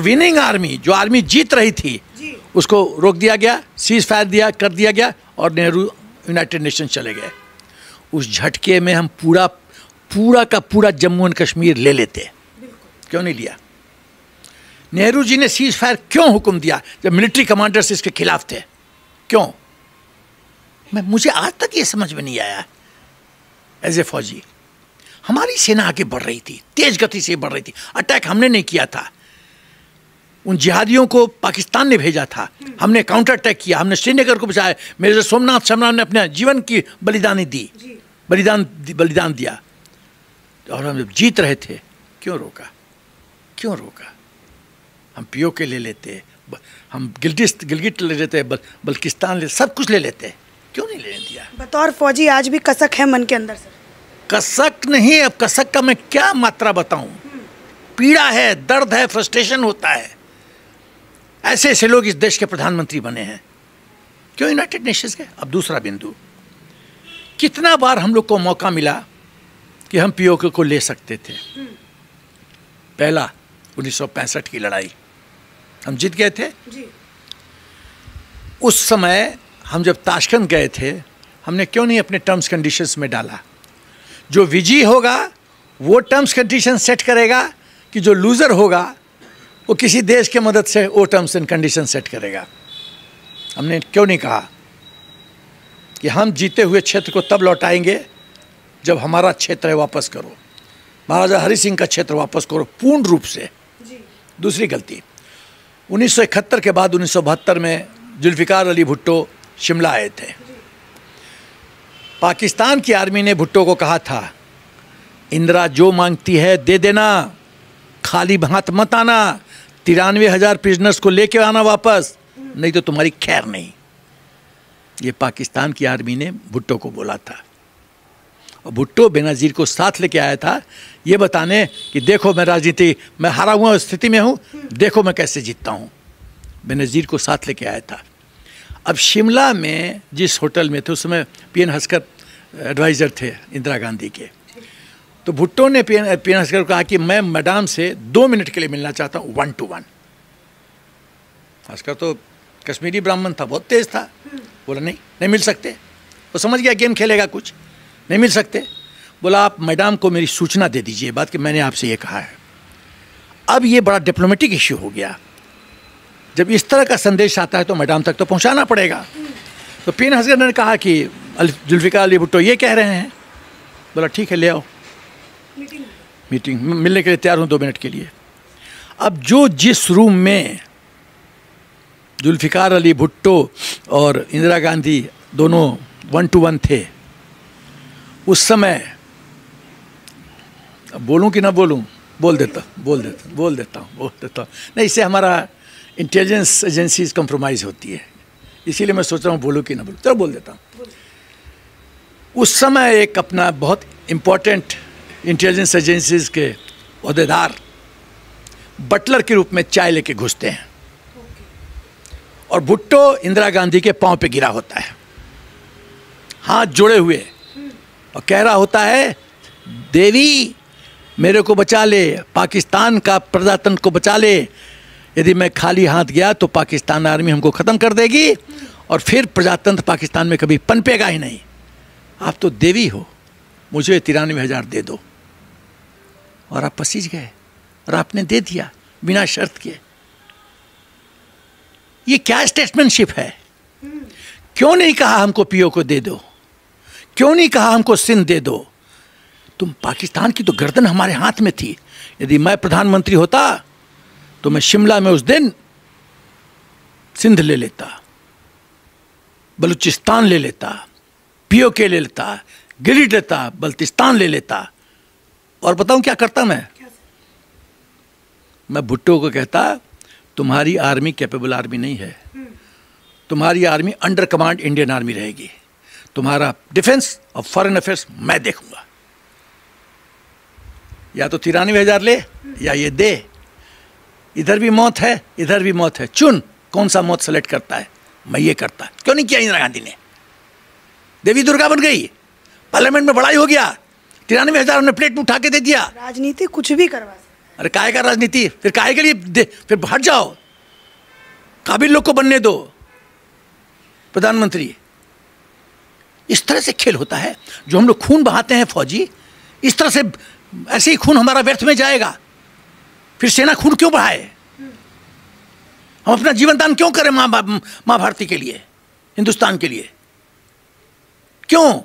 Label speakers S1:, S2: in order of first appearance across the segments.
S1: Winning army, जो army जीत रही थी, उसको रोक दिया गया, सीज फायर कर दिया गया और नेहरू यूनाइटेड नेशन चले गए। उस झटके में हम पूरा का पूरा जम्मू एंड कश्मीर ले लेते, क्यों नहीं लिया? नेहरू जी ने सीज फायर क्यों हुक्म दिया जब मिलिट्री कमांडर्स इसके खिलाफ थे? क्यों? मुझे आज तक ये समझ में नहीं आया। एज ए फौजी हमारी सेना आगे बढ़ रही थी, तेज गति से बढ़ रही थी। अटैक हमने नहीं किया था, उन जिहादियों को पाकिस्तान ने भेजा था, हमने काउंटर अटैक किया, हमने श्रीनगर को बचाया। मेजर सोमनाथ शर्मा ने अपने जीवन की बलिदान दिया और हम जब जीत रहे थे क्यों रोका? क्यों रोका? हम पीओके ले लेते, हम गिलगिट ले लेते, बल्किस्तान ले, सब कुछ ले लेते, क्यों नहीं लेने दिया?
S2: बतौर फौजी आज भी कसक है मन के अंदर सर?
S1: कसक नहीं, अब कसक का मैं क्या मात्रा बताऊं? पीड़ा है, दर्द है, फ्रस्ट्रेशन होता है। ऐसे ऐसे लोग इस देश के प्रधानमंत्री बने हैं, क्यों यूनाइटेड नेशंस के? अब दूसरा बिंदु, कितना बार हम लोग को मौका मिला कि हम पीओके को ले सकते थे। पहला 1965 की लड़ाई हम जीत गए थे जी। उस समय हम जब ताशकंद गए थे, हमने क्यों नहीं अपने टर्म्स कंडीशंस में डाला? जो विजयी होगा वो टर्म्स कंडीशन सेट करेगा कि जो लूजर होगा वो किसी देश के मदद से वो टर्म्स एंड कंडीशन सेट करेगा। हमने क्यों नहीं कहा कि हम जीते हुए क्षेत्र को तब लौटाएंगे जब हमारा क्षेत्र है वापस करो, महाराजा हरि सिंह का क्षेत्र वापस करो पूर्ण रूप से जी। दूसरी गलती, 1971 के बाद 1972 में जुल्फिकार अली भुट्टो शिमला आए थे। पाकिस्तान की आर्मी ने भुट्टो को कहा था, इंदिरा जो मांगती है दे देना, खाली हाथ मत आना, 93,000 प्रिजनर्स को लेके आना वापस, नहीं तो तुम्हारी खैर नहीं। ये पाकिस्तान की आर्मी ने भुट्टो को बोला था। और भुट्टो बेनज़ीर को साथ लेके आया था ये बताने कि देखो मैं राजनीति में हारा हुआ स्थिति में हूँ, देखो मैं कैसे जीतता हूँ। बेनज़ीर को साथ लेके आया था। अब शिमला में जिस होटल में थे, उस समय पीएन हस्कर एडवाइज़र थे इंदिरा गांधी के, तो भुट्टो ने पीएन हस्कर को कहा कि मैं मैडम से 2 मिनट के लिए मिलना चाहता हूँ 1 to 1। हस्कर तो कश्मीरी ब्राह्मण था, बहुत तेज था, बोला नहीं मिल सकते। वो समझ गया गेम खेलेगा कुछ, नहीं मिल सकते। बोला आप मैडम को मेरी सूचना दे दीजिए बात कि मैंने आपसे ये कहा है। अब ये बड़ा डिप्लोमेटिक इश्यू हो गया। जब इस तरह का संदेश आता है तो मैडम तक तो पहुंचाना पड़ेगा। तो पीएन हस्कर ने कहा कि जुल्फिकार अली भुट्टो ये कह रहे हैं। बोला ठीक है ले आओ, मीटिंग मिलने के लिए तैयार हूँ 2 मिनट के लिए। अब जिस रूम में जुल्फिकार अली भुट्टो और इंदिरा गांधी दोनों 1 to 1 थे, उस समय बोलूं कि ना बोलूं? बोल देता हूँ। नहीं, इससे हमारा इंटेलिजेंस एजेंसीज कंप्रोमाइज़ होती है, इसीलिए मैं सोच रहा हूँ बोलूं कि ना बोलूं। चलो बोल देता हूँ। उस समय एक अपना बहुत इम्पोर्टेंट इंटेलिजेंस एजेंसीज के ओहदेदार बटलर के रूप में चाय लेके घुसते हैं और भुट्टो इंदिरा गांधी के पांव पे गिरा होता है, हाथ जोड़े हुए, और कह रहा होता है देवी मेरे को बचा ले, पाकिस्तान का प्रजातंत्र को बचा ले। यदि मैं खाली हाथ गया तो पाकिस्तान आर्मी हमको ख़त्म कर देगी और फिर प्रजातंत्र पाकिस्तान में कभी पनपेगा ही नहीं। आप तो देवी हो, मुझे 93,000 दे दो। और आप पसीज गए और आपने दे दिया बिना शर्त के। ये क्या स्टेटमेंटशिप है? क्यों नहीं कहा हमको पीओ को दे दो? क्यों नहीं कहा हमको सिंध दे दो? तुम पाकिस्तान की तो गर्दन हमारे हाथ में थी। यदि मैं प्रधानमंत्री होता तो मैं शिमला में उस दिन सिंध ले लेता, बलूचिस्तान ले लेता, पीओके ले लेता, गिलिट लेता, बल्तिस्तान ले लेता। और बताऊं क्या करता मैं भुट्टो को कहता तुम्हारी आर्मी कैपेबल आर्मी नहीं है, तुम्हारी army under command Indian army रहेगी, तुम्हारा डिफेंस और फॉरेन अफेयर्स मैं देखूंगा। या तो 93,000 ले या ये दे, इधर भी मौत है इधर भी मौत है, चुन कौन सा मौत सेलेक्ट करता है। मैं ये करता। क्यों नहीं किया इंदिरा गांधी ने? देवी दुर्गा बन गई, पार्लियामेंट में बड़ाई हो गया, 93,000 हमने प्लेट में उठा के दे दिया।
S2: राजनीति कुछ भी करवा सकता।
S1: अरे काहे का राजनीति, फिर काहे के लिए फिर हट जाओ, काबिल लोग को बनने दो प्रधानमंत्री। इस तरह से खेल होता है। जो हम लोग खून बहाते हैं फौजी, इस तरह से ऐसे ही खून हमारा व्यर्थ में जाएगा। फिर सेना खून क्यों बढ़ाए? हम अपना जीवन दान क्यों करें मां भारती के लिए, हिंदुस्तान के लिए? क्यों?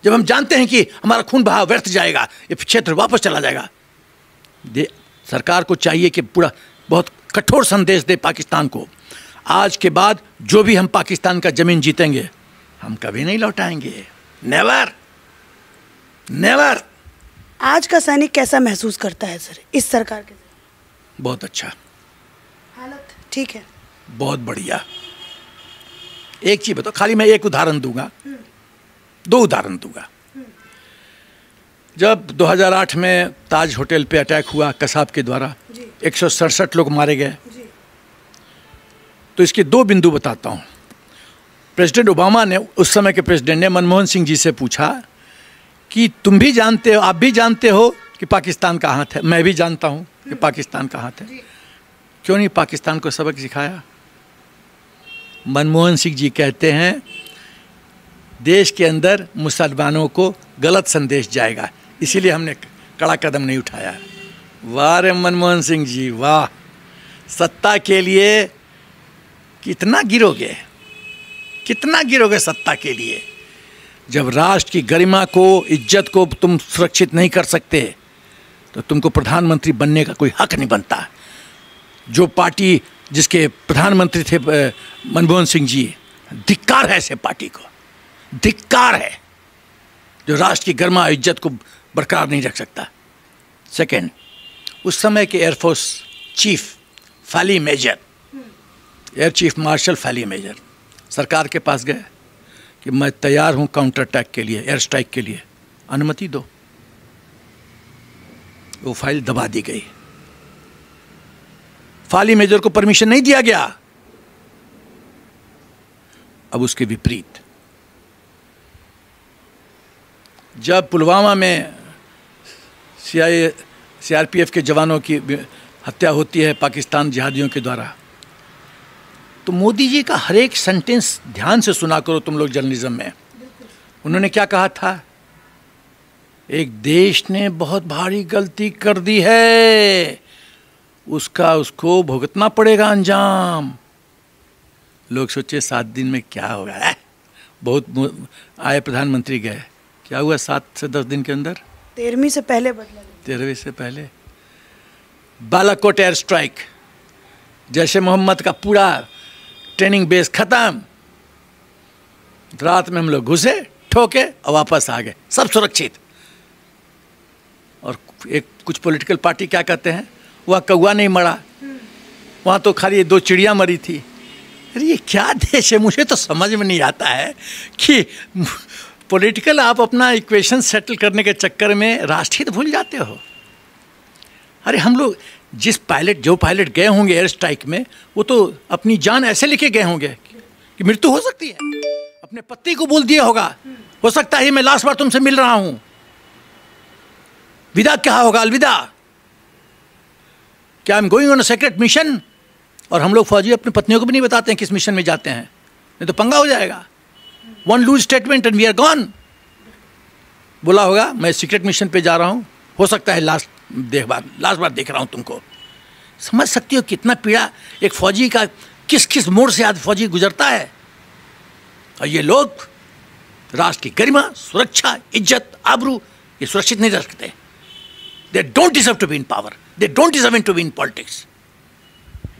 S1: जब हम जानते हैं कि हमारा खून बहाव व्यर्थ जाएगा, ये क्षेत्र वापस चला जाएगा। सरकार को चाहिए कि पूरा बहुत कठोर संदेश दे पाकिस्तान को, आज के बाद जो भी हम पाकिस्तान का जमीन जीतेंगे हम कभी नहीं लौटाएंगे। Never never.
S2: आज का सैनिक कैसा महसूस करता है सर इस सरकार के?
S1: बहुत अच्छा,
S2: हालत ठीक है,
S1: बहुत बढ़िया। एक चीज बताओ, खाली मैं एक उदाहरण दूंगा, दो उदाहरण दूंगा। जब 2008 में ताज होटल पे अटैक हुआ कसाब के द्वारा, 167 लोग मारे गए, तो इसके दो बिंदु बताता हूं। प्रेसिडेंट ओबामा ने, उस समय के प्रेसिडेंट ने मनमोहन सिंह जी से पूछा कि तुम भी जानते हो, आप भी जानते हो कि पाकिस्तान का हाथ है, मैं भी जानता हूं कि पाकिस्तान का हाथ है, क्यों नहीं पाकिस्तान को सबक सिखाया? मनमोहन सिंह जी कहते हैं देश के अंदर मुसलमानों को गलत संदेश जाएगा, इसीलिए हमने कड़ा कदम नहीं उठाया। वाह रे मनमोहन सिंह जी वाह, सत्ता के लिए कितना गिरोगे, कितना गिरोगे सत्ता के लिए। जब राष्ट्र की गरिमा को, इज्जत को तुम सुरक्षित नहीं कर सकते तो तुमको प्रधानमंत्री बनने का कोई हक नहीं बनता। जो पार्टी जिसके प्रधानमंत्री थे मनमोहन सिंह जी, धिक्कार है ऐसे पार्टी को, धिक्कार है जो राष्ट्र की गरिमा इज्जत को बरकरार नहीं रख सकता। सेकंड, उस समय के एयरफोर्स चीफ फैली मेजर, एयर चीफ मार्शल फैली मेजर सरकार के पास गए कि मैं तैयार हूं काउंटर अटैक के लिए, एयर स्ट्राइक के लिए, अनुमति दो। वो फाइल दबा दी गई, फाली मेजर को परमिशन नहीं दिया गया। अब उसके विपरीत जब पुलवामा में सीआरपीएफ के जवानों की हत्या होती है पाकिस्तान जिहादियों के द्वारा, तो मोदी जी का हर एक सेंटेंस ध्यान से सुना करो तुम लोग जर्नलिज्म में। उन्होंने क्या कहा था? एक देश ने बहुत भारी गलती कर दी है, उसको भुगतना पड़ेगा अंजाम। लोग सोचे 7 दिन में क्या होगा, बहुत आए प्रधानमंत्री गए, क्या हुआ 7 से 10 दिन के अंदर?
S2: 13वीं से पहले बदला,
S1: 13वीं से पहले बालाकोट एयर स्ट्राइक, जैसे मोहम्मद का पूरा ट्रेनिंग बेस खत्म, रात में हम लोग घुसे, ठोके और वापस आ गए, सब सुरक्षित। और एक कुछ पॉलिटिकल पार्टी क्या कहते हैं, वह कौवा नहीं मरा, वहाँ तो खाली 2 चिड़िया मरी थी। अरे ये क्या देश है? मुझे तो समझ में नहीं आता है कि पॉलिटिकल आप अपना इक्वेशन सेटल करने के चक्कर में राष्ट्रहित भूल जाते हो। अरे हम लोग जो पायलट गए होंगे एयर स्ट्राइक में, वो तो अपनी जान ऐसे लेके गए होंगे कि मृत्यु हो सकती है, अपने पति को बोल दिया होगा, हो सकता है मैं लास्ट बार तुमसे मिल रहा हूं, विदा क्या होगा, अलविदा, क्या I am going on a secret mission. और हम लोग फौजी अपनी पत्नियों को भी नहीं बताते हैं किस मिशन में जाते हैं, नहीं तो पंगा हो जाएगा। One loose statement and we are gone. बोला होगा मैं सीक्रेट मिशन पे जा रहा हूं, हो सकता है लास्ट बार देख रहा हूं तुमको। समझ सकती हो कितना पीड़ा एक फौजी का, किस किस मोड़ से आज फौजी गुजरता है। और ये लोग राष्ट्र की गरिमा, सुरक्षा, इज्जत, आबरू ये सुरक्षित नहीं रख सकते। They don't deserve to be in power, they don't deserve to be in politics.